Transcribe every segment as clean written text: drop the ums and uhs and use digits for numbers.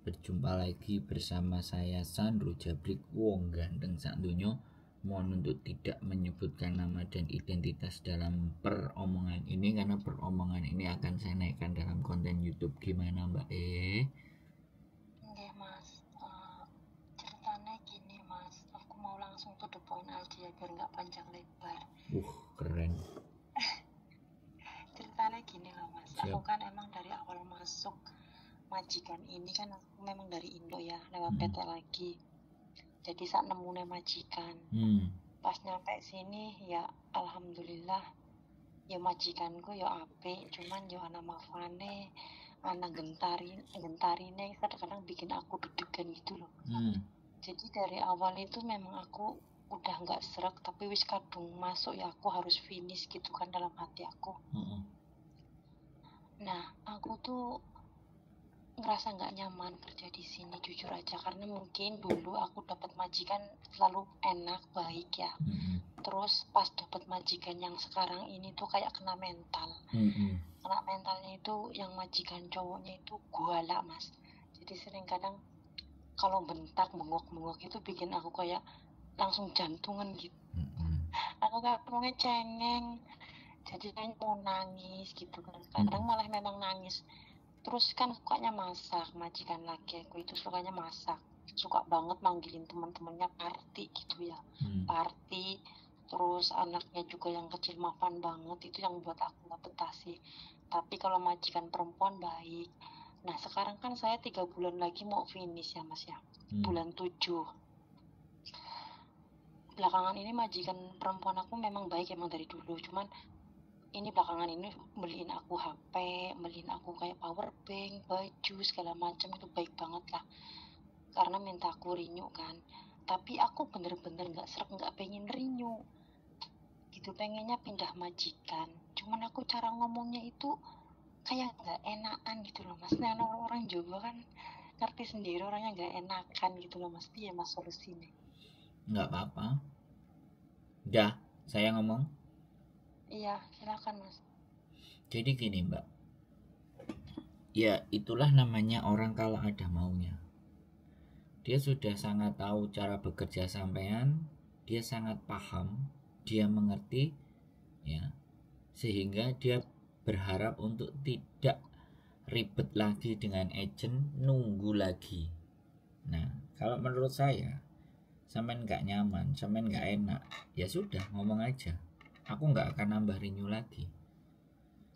Berjumpa lagi bersama saya Sandro Jabrik, wong ganteng sak donya. Mohon untuk tidak menyebutkan nama dan identitas dalam peromongan ini, karena peromongan ini akan saya naikkan dalam konten YouTube. Gimana Mbak Nggih Mas, ceritanya gini Mas, aku mau langsung to the point aja ya biar nggak panjang lebar. Keren. Ceritanya gini loh Mas, aku Siap. kan emang dari awal masuk majikan ini kan aku memang dari Indo ya, lewat PT lagi. Jadi saat nemune majikan. Pas nyampe sini ya alhamdulillah ya majikanku ya apik, cuman ya ana mafane, ana gentarine kadang-kadang bikin aku deg-degan gitu loh. Jadi dari awal itu memang aku udah nggak serak, tapi wis kadung masuk ya aku harus finish gitu kan dalam hati aku. Nah aku tuh ngerasa nggak nyaman kerja di sini jujur aja, karena mungkin dulu aku dapat majikan selalu enak baik ya. Terus pas dapat majikan yang sekarang ini tuh kayak kena mental. Kena mentalnya itu yang majikan cowoknya itu guala Mas. Jadi sering kadang kalau bentak bengok-bengok itu bikin aku kayak langsung jantungan gitu. Aku kayak ngomongnya cengeng, jadi kayak mau nangis gitu kan. Kadang malah memang nangis. Terus kan sukanya masak, majikan laki aku itu sukanya masak, suka banget manggilin teman-temannya party gitu ya. Party, terus anaknya juga yang kecil mapan banget, itu yang buat aku nggak betah sih. Tapi kalau majikan perempuan baik. Nah sekarang kan saya 3 bulan lagi mau finish ya Mas ya, bulan 7. Belakangan ini majikan perempuan aku memang baik emang dari dulu, cuman ini belakangan ini beliin aku HP, beliin aku kayak power bank, baju segala macam, itu baik banget lah, karena minta aku renew kan. Tapi aku bener-bener nggak serak, nggak pengen renew gitu, pengennya pindah majikan. Cuman aku cara ngomongnya itu kayak nggak enakan gitu loh Mas. Nah orang Jawa kan ngerti sendiri orangnya nggak enakan gitu loh Mas. Piye Mas solusinya? Nggak apa-apa. Udah, saya ngomong. Iya silakan Mas. Jadi gini Mbak, ya itulah namanya orang kalau ada maunya. Dia sudah sangat tahu cara bekerja sampean, dia sangat paham, dia mengerti, ya, sehingga dia berharap untuk tidak ribet lagi dengan agent, nunggu lagi. Nah, kalau menurut saya, sampean nggak nyaman, sampean nggak enak, ya sudah ngomong aja. Aku nggak akan nambah renew lagi.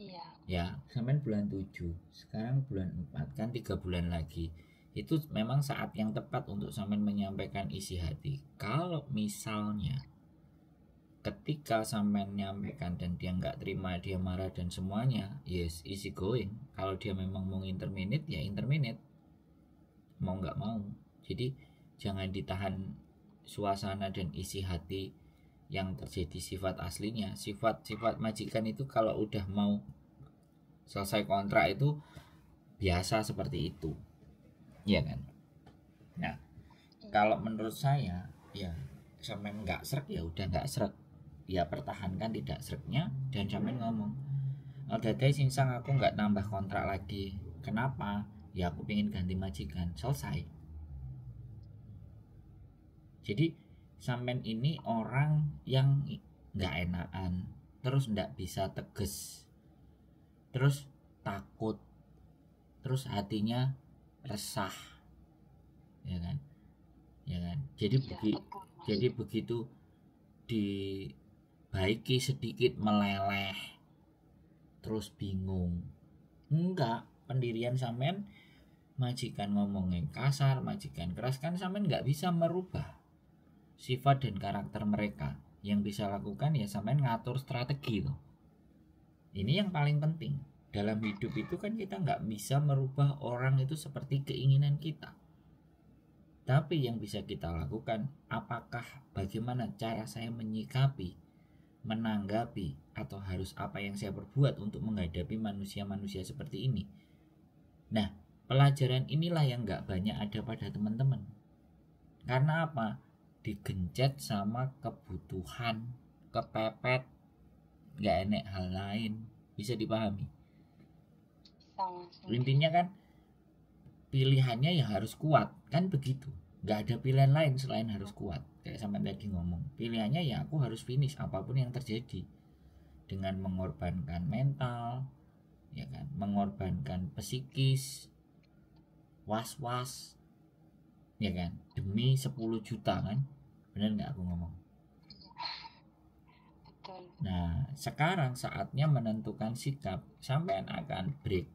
Iya. Ya, sampean bulan 7, sekarang bulan 4, kan 3 bulan lagi. Itu memang saat yang tepat untuk sampean menyampaikan isi hati. Kalau misalnya ketika sampean menyampaikan dan dia nggak terima, dia marah dan semuanya, yes, easy going. Kalau dia memang mau interminate, ya interminate, mau nggak mau. Jadi jangan ditahan suasana dan isi hati yang terjadi sifat aslinya. Sifat majikan itu kalau udah mau selesai kontrak itu biasa seperti itu, ya kan. Nah, kalau menurut saya, ya sampai nggak serak ya udah nggak serak, ya pertahankan tidak seraknya, dan sampai ngomong, deh singsang aku nggak nambah kontrak lagi. Kenapa? Ya aku pengen ganti majikan, selesai. Jadi sampean ini orang yang nggak enakan, terus nggak bisa tegas, terus takut, terus hatinya resah, ya kan, ya kan. Jadi begitu dibaiki sedikit meleleh, terus bingung. Enggak, pendirian sampean, majikan ngomongnya kasar, majikan keras, kan sampean nggak bisa merubah sifat dan karakter mereka. Yang bisa lakukan ya sampean ngatur strategi tuh. Ini yang paling penting. Dalam hidup itu kan kita nggak bisa merubah orang itu seperti keinginan kita. Tapi yang bisa kita lakukan, apakah bagaimana cara saya menyikapi, menanggapi, atau harus apa yang saya perbuat untuk menghadapi manusia-manusia seperti ini. Nah, pelajaran inilah yang nggak banyak ada pada teman-teman. Karena apa? Digencet sama kebutuhan, kepepet, nggak enek hal lain. Bisa dipahami? Sama. Intinya kan pilihannya ya harus kuat, kan begitu. Nggak ada pilihan lain selain harus kuat. Kayak sampai tadi ngomong, pilihannya ya aku harus finish apapun yang terjadi, dengan mengorbankan mental, ya kan, mengorbankan psikis, was-was, ya kan, demi 10 juta kan, bener nggak aku ngomong? Betul. Nah sekarang saatnya menentukan sikap. Sampean akan break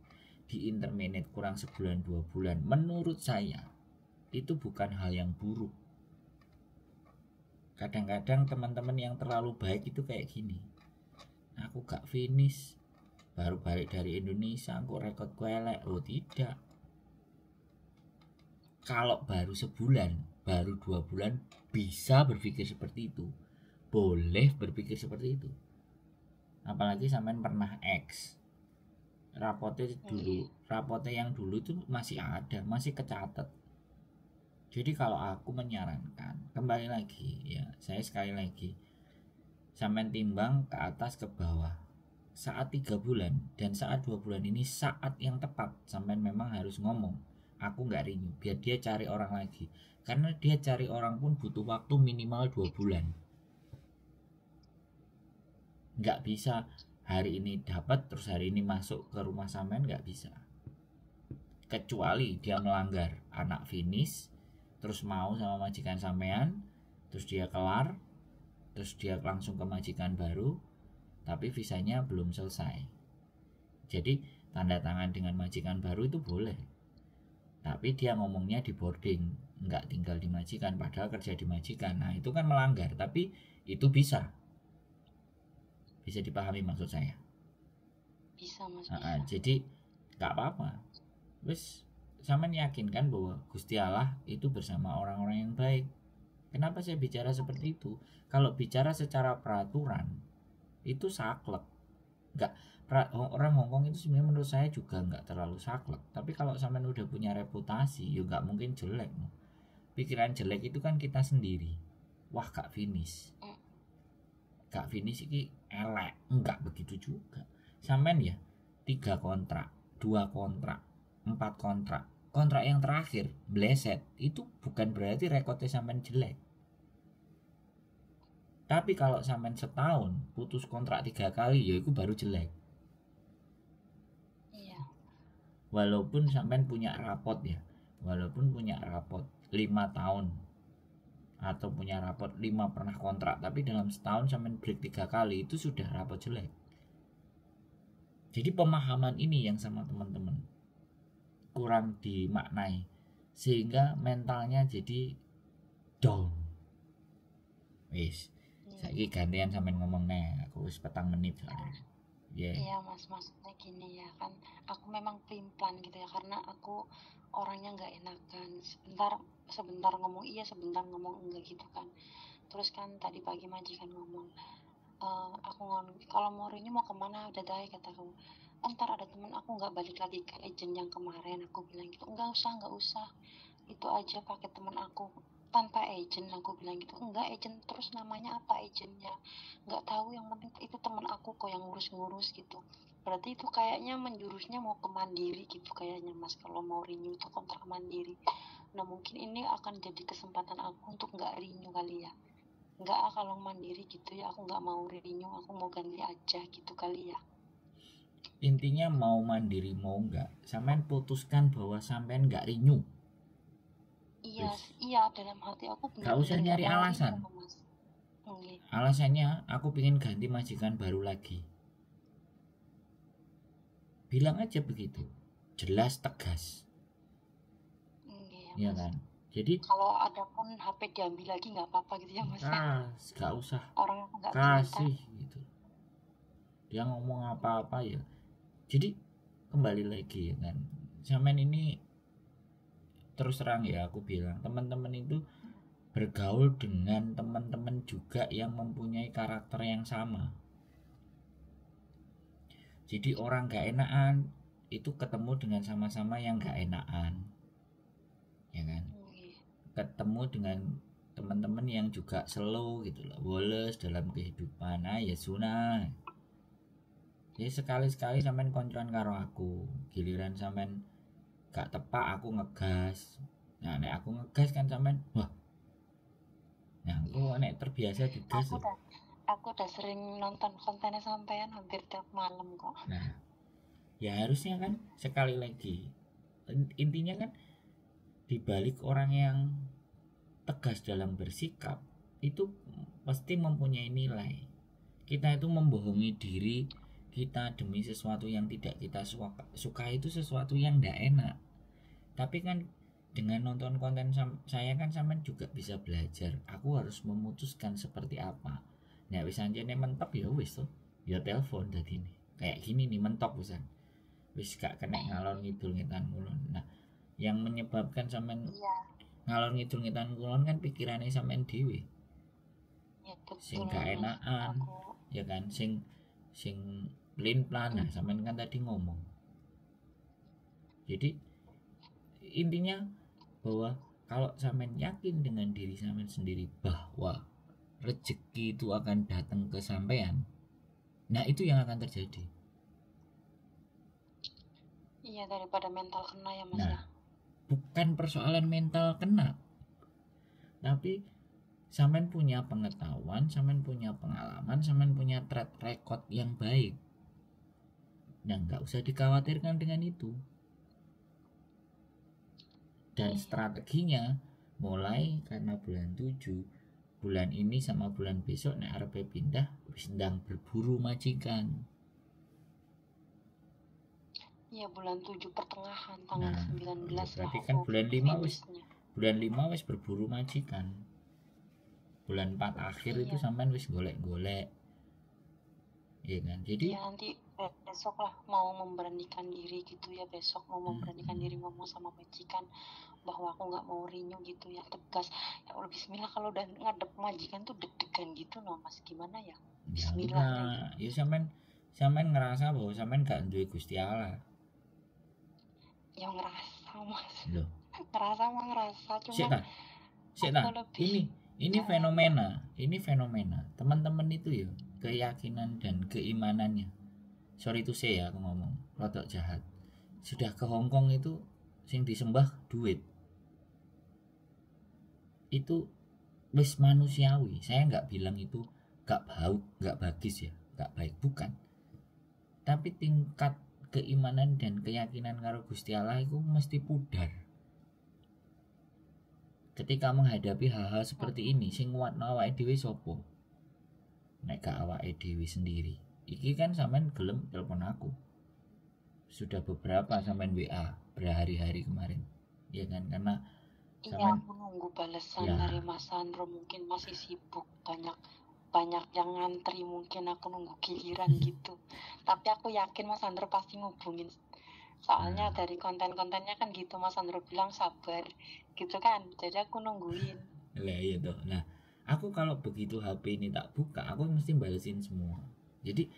di intermediate kurang sebulan 2 bulan, menurut saya itu bukan hal yang buruk. Kadang-kadang teman-teman yang terlalu baik itu kayak gini, aku gak finish, baru balik dari Indonesia kok rekod elek. Oh tidak, kalau baru sebulan, baru 2 bulan bisa berpikir seperti itu, boleh berpikir seperti itu. Apalagi sampean pernah X, rapotnya yang dulu itu masih ada, masih kecatat. Jadi kalau aku menyarankan, kembali lagi ya, saya sekali lagi, sampean timbang ke atas ke bawah. Saat 3 bulan dan saat 2 bulan ini saat yang tepat sampean memang harus ngomong, aku nggak rindu, biar dia cari orang lagi. Karena dia cari orang pun butuh waktu minimal 2 bulan. Nggak bisa hari ini dapat terus hari ini masuk ke rumah sampean, nggak bisa. Kecuali dia melanggar anak finish, terus mau sama majikan sampean, terus dia kelar, terus dia langsung ke majikan baru, tapi visanya belum selesai. Jadi tanda tangan dengan majikan baru itu boleh, tapi dia ngomongnya di boarding, nggak tinggal di majikan, padahal kerja di majikan. Nah itu kan melanggar, tapi itu bisa dipahami maksud saya. Bisa mas, bisa. Jadi nggak apa-apa, wes sampean yakin kan bahwa Gusti Allah itu bersama orang-orang yang baik. Kenapa saya bicara seperti itu? Kalau bicara secara peraturan itu saklek. Enggak, orang Hongkong itu sebenarnya menurut saya juga nggak terlalu saklek. Tapi kalau sampean udah punya reputasi, ya nggak mungkin jelek. Pikiran jelek itu kan kita sendiri. Wah gak finish, ini elek. Enggak begitu juga. Sampean ya 3 kontrak, 2 kontrak, 4 kontrak, kontrak yang terakhir bleset, itu bukan berarti rekodnya sampean jelek. Tapi kalau sampean setahun putus kontrak 3 kali, ya itu baru jelek. Iya. Walaupun sampean punya rapot ya, walaupun punya rapot 5 tahun atau punya rapot 5 pernah kontrak, tapi dalam setahun sampean break 3 kali, itu sudah rapot jelek. Jadi pemahaman ini yang sama teman-teman kurang dimaknai, sehingga mentalnya jadi down. Wis, saiki gantian sampean ngomong nih, aku wis 4 menit soalnya. Iya mas, maksudnya gini ya kan, aku memang pelin-pelan gitu ya, karena aku orangnya nggak enakan, sebentar ngomong iya, sebentar ngomong enggak gitu kan. Terus kan tadi pagi majikan ngomong, aku ngomong kalau mau ini mau kemana, udah deh kataku, ntar ada temen aku nggak balik lagi ke agent yang kemarin. Aku bilang gitu, nggak usah, itu aja pakai temen aku tanpa agent. Aku bilang gitu, enggak agent, terus namanya apa agentnya nggak tahu, yang penting itu temen aku kok yang ngurus gitu. Berarti itu kayaknya menjurusnya mau ke mandiri gitu kayaknya mas, kalau mau renew itu kontrak mandiri. Nah mungkin ini akan jadi kesempatan aku untuk nggak renew kali ya. Nggak, kalau mandiri gitu ya aku nggak mau renew, aku mau ganti aja gitu kali ya. Intinya mau mandiri mau enggak, sampean putuskan bahwa sampean enggak renew. Iya, dalam hati aku benar-benar gak usah nyari alasan. Alasannya aku pengen ganti majikan baru lagi, bilang aja begitu, jelas tegas. Iya kan. Jadi kalau ada pun HP diambil lagi nggak apa-apa gitu ya mas. Gak usah orang nggak kasih gitu, dia ngomong apa-apa ya. Jadi kembali lagi ya kan, sampean ini terus terang ya aku bilang, teman-teman itu bergaul dengan teman-teman juga yang mempunyai karakter yang sama. Jadi orang gak enakan itu ketemu dengan sama-sama yang gak enakan, ya kan. Ketemu dengan teman-teman yang juga slow gitu loh, woles dalam kehidupan. Nah ya sunah, ya sekali-sekali sampean koncoan karo aku, giliran sampean gak tepak aku ngegas. Nah nek aku ngegas kan sampean wah. Nah aku nek terbiasa digas. Aku udah sering nonton kontennya sampean hampir tiap malam kok. Nah ya harusnya kan sekali lagi intinya kan dibalik orang yang tegas dalam bersikap itu pasti mempunyai nilai. Kita itu membohongi diri kita demi sesuatu yang tidak kita suka itu sesuatu yang tidak enak. Tapi kan dengan nonton konten saya kan sampean juga bisa belajar. Aku harus memutuskan seperti apa. Nah wis anjene mentok ya wis tuh. Ya telepon tadi nih. Kayak gini nih mentok wisan. Wis gak kena ngalor ngidul ngetan kulon. Nah, yang menyebabkan sampean ngalor ngidul ngetan kulon kan pikirannya sampean dhewe. Ya betul. Sing gak enakan. Ya kan sing plain plan. Nah, sampean kan tadi ngomong. Jadi intinya bahwa kalau sampean yakin dengan diri sampean sendiri bahwa rezeki itu akan datang ke sampean, nah itu yang akan terjadi. Iya, daripada mental kena ya Mas. Nah, bukan persoalan mental kena, tapi sampean punya pengetahuan, sampean punya pengalaman, sampean punya track record yang baik. Nah, nggak usah dikhawatirkan dengan itu. Dan strateginya mulai karena bulan 7, bulan ini sama bulan besok nek arepe pindah wis ndang berburu majikan. Iya, bulan 7 pertengahan tanggal 19 lah. Berarti kan bulan 5 wis berburu majikan. Bulan 4 akhir itu sampean wis golek-golek. Iya kan? Jadi ya nanti besok lah mau memberanikan diri gitu ya, besok mau memberanikan diri ngomong sama majikan bahwa aku nggak mau renew gitu ya, tegas. Ya Allah bismillah, kalau udah ngadep majikan tuh deg-degan gitu loh Mas, gimana ya? Bismillah. Ya sampean ngerasa bahwa sampean gak duwe Gusti Allah. Ya ngerasa Mas. Loh. ngerasa cuma ini fenomena teman-teman itu ya, keyakinan dan keimanannya. Sorry itu saya aku ngomong rodok jahat. Sudah ke Hongkong itu sing disembah duit. Itu wis manusiawi. Saya nggak bilang itu gak bagus ya, gak baik, bukan. Tapi tingkat keimanan dan keyakinan karo Gusti Allah itu mesti pudar. Ketika menghadapi hal-hal seperti ini, sing nguatno awake dhewe sapa? Nek gak awake dhewe sendiri. Iki kan sampean gelem telepon aku. Sudah beberapa sampean WA berhari-hari kemarin. Ya kan, karena sampean aku nunggu balasan dari Mas Sandro, mungkin masih sibuk, banyak yang ngantri, mungkin aku nunggu giliran gitu. Tapi aku yakin Mas Sandro pasti ngubungin. Soalnya dari konten-kontennya kan gitu, Mas Sandro bilang sabar gitu kan, jadi aku nungguin. Lah iya toh. Nah, aku kalau begitu HP ini tak buka, aku mesti balesin semua. Jadi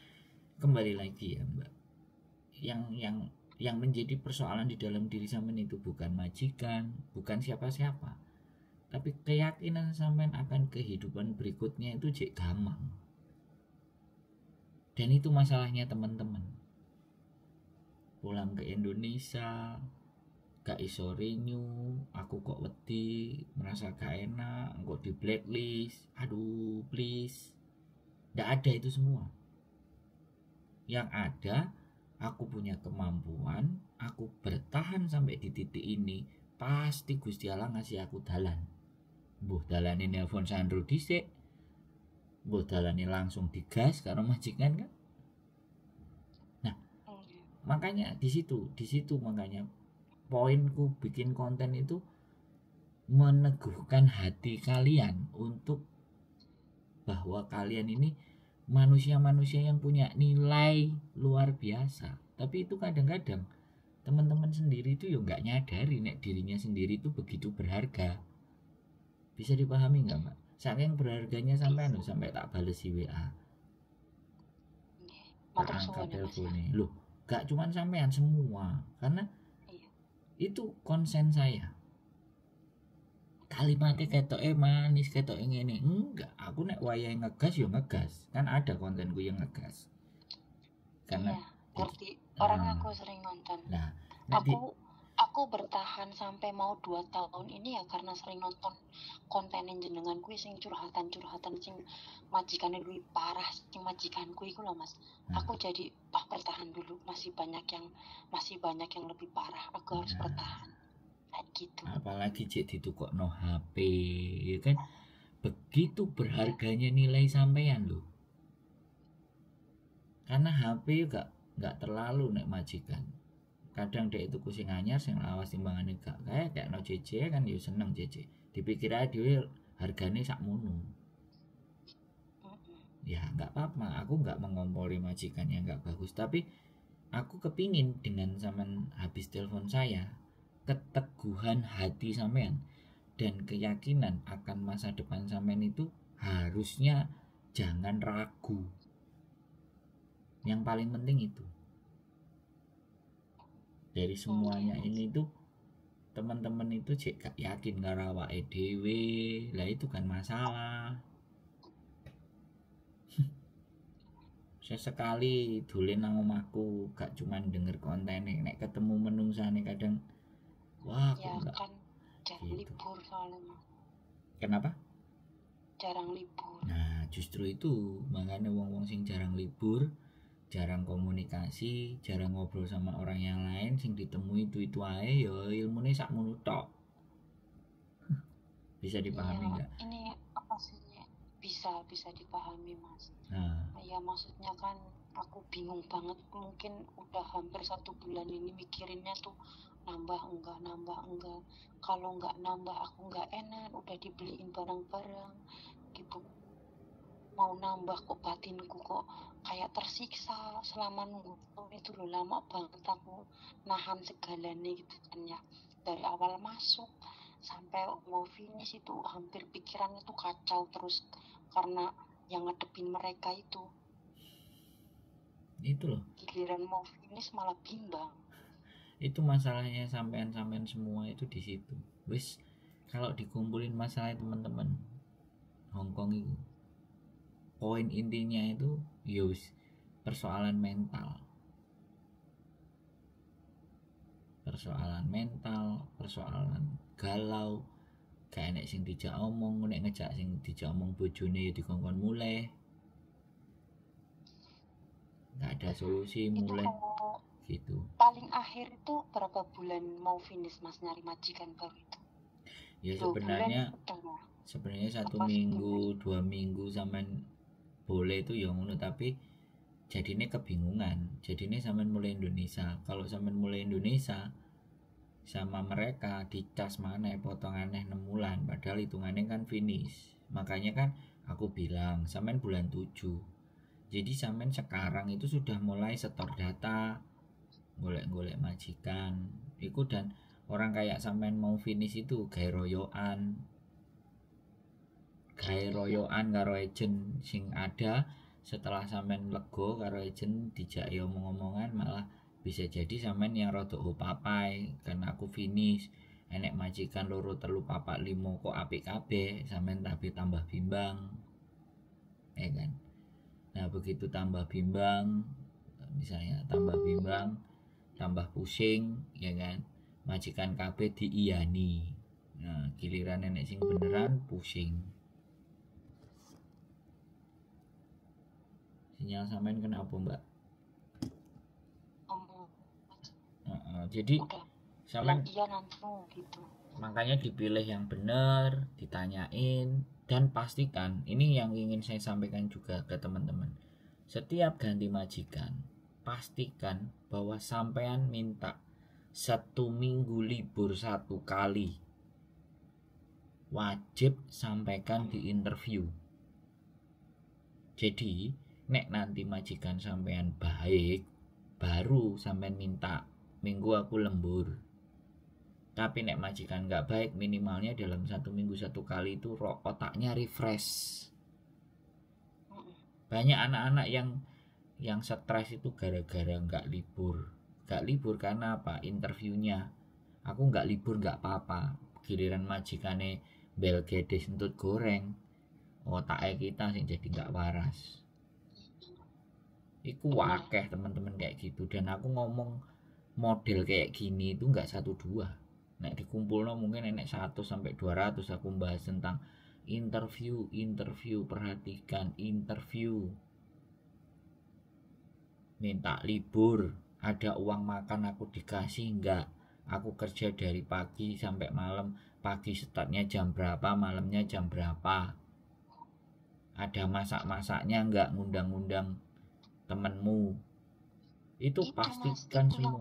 kembali lagi ya Mbak, yang menjadi persoalan di dalam diri sampean itu bukan majikan, bukan siapa-siapa, tapi keyakinan sampean akan kehidupan berikutnya itu jek gampang. Dan itu masalahnya teman-teman. Pulang ke Indonesia gak iso renew, aku kok wedi, merasa gak enak, kok di blacklist. Aduh please, gak ada itu semua. Yang ada aku punya kemampuan, aku bertahan sampai di titik ini, pasti Gusti Allah ngasih aku dalan. Mbuh dalane nelpon Sandro dhisik, mbuh dalane langsung digas karo majikan kan. Makanya di situ makanya poinku bikin konten itu meneguhkan hati kalian untuk bahwa kalian ini manusia-manusia yang punya nilai luar biasa. Tapi itu kadang-kadang teman-teman sendiri itu ya nggak nyadari nek dirinya sendiri itu begitu berharga. Bisa dipahami nggak Mbak? Saking berharganya sampai tak bales WA, tak angkat teleponnya. Loh, gak cuman sampean, semua. Karena itu konsen saya. Kalimatnya ketoke manis, ketoke ngene. Enggak, aku nek wayahe ngegas yo ngegas. Kan ada kontenku yang ngegas. Karena ngerti, orang aku sering nonton. Nah, aku aku bertahan sampai mau 2 tahun ini ya karena sering nonton konten jenengan kuwi sing curhatan-curhatan sing majikane luwih parah sing majikanku iku loh Mas. Aku jadi bertahan dulu, masih banyak yang lebih parah, aku harus bertahan. Kayak gitu. Apalagi cek ditukokno HP, ya kan? Begitu berharganya nilai sampean loh. Karena HP gak terlalu nek majikan. Kadang dek itu sing anyar sing lawas timbangane gak kayak no CC kan yo seneng CC. Dipikir aja dhewe hargane sakmono. Ya nggak apa-apa, aku nggak mengompori majikan yang nggak bagus, tapi aku kepingin dengan zaman habis telepon saya, keteguhan hati sampean dan keyakinan akan masa depan sampean itu harusnya jangan ragu. Yang paling penting itu dari semuanya ini tuh teman-teman itu cek gak yakin karo awake dhewe, lah itu kan masalah. Sesekali dolen nang omahku gak cuman denger kontene, nek ketemu menungsane kadang wah ya, kok enggak kan jarang gitu. Libur soalnya. Kenapa? Jarang libur. Nah justru itu makanya wong-wong sing jarang libur, jarang komunikasi, jarang ngobrol sama orang yang lain, sing ditemui itu ae ya ilmune sakmono tok. Bisa dipahami enggak? Ya, ini apa sih? Bisa dipahami Mas. Ya maksudnya kan aku bingung banget, mungkin udah hampir 1 bulan ini mikirinnya tuh nambah enggak, kalau enggak nambah aku enggak enak, udah dibeliin barang-barang gitu, mau nambah kok batinku kok kayak tersiksa selama nunggu itu loh, lama banget aku nahan segalanya gitu kan ya, dari awal masuk sampai mau finish itu hampir pikirannya tuh kacau terus karena yang ngadepin mereka itu loh, giliran mau finish malah bimbang. Itu masalahnya sampean semua itu di situ. Wis kalau dikumpulin masalah teman-teman Hongkong itu poin intinya itu yus persoalan mental, persoalan galau, gak enek sing dijak omong, nek ngejak sing dijak omong bojone ya dikongkon mulai, gak ada solusi mulai gitu. Paling akhir itu berapa bulan mau finish Mas nyari majikan baru itu? Ya sebenarnya 1 minggu 2 minggu sampean boleh itu ya ngono, tapi jadinya kebingungan. Jadinya sampean mulai Indonesia. Kalau sampean mulai Indonesia sama mereka dicas mana potongannya 6 bulan, padahal hitungannya kan finish. Makanya kan aku bilang sampean bulan 7. Jadi sampean sekarang itu sudah mulai setor data, golek-golek majikan iku, dan orang kayak sampean mau finish itu gawe royoan karo agent sing ada. Setelah sampean lego karo agent dijak ya omong-omongan, malah bisa jadi sampean yang rada papai karena aku finish enek majikan 2 3 4 5 kok apik kabeh, sampean tapi tambah bimbang ya kan. Nah begitu tambah bimbang, misalnya tambah bimbang tambah pusing ya kan, majikan kabeh diiyani. Nah giliran nenek sing beneran pusing. Sinyal sampean kenapa mbak? Jadi sampean gitu. Makanya dipilih yang benar, ditanyain, dan pastikan, ini yang ingin saya sampaikan juga ke teman-teman, setiap ganti majikan pastikan bahwa sampean minta 1 minggu libur 1 kali, wajib sampaikan di interview. Jadi nek nanti majikan sampean baik, baru sampean minta minggu aku lembur. Tapi nek majikan gak baik, minimalnya dalam 1 minggu 1 kali itu otaknya refresh. Banyak anak-anak yang stres itu gara-gara gak libur karena apa? Interviewnya. Aku gak libur gak apa-apa, giliran majikane bel gede sentut goreng, otaknya kita sih jadi gak waras. Iku wakeh teman-teman kayak gitu. Dan aku ngomong model kayak gini itu nggak 1-2. Nek dikumpulno mungkin enek 100-200 aku bahas tentang interview, perhatikan interview. Minta libur, ada uang makan aku dikasih enggak? Aku kerja dari pagi sampai malam, pagi startnya jam berapa, malamnya jam berapa? Ada masak-masaknya enggak, ngundang-ngundang temenmu? Itu pastikan Mas, itu semua.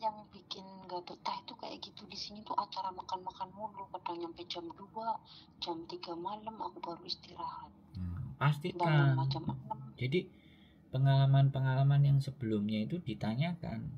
yang bikin nggak betah itu kayak gitu. Di sini tuh acara makan-makan mulu, kadang nyampe jam 2, jam 3 malam aku baru istirahat. Pastikan. Jadi pengalaman-pengalaman yang sebelumnya itu ditanyakan,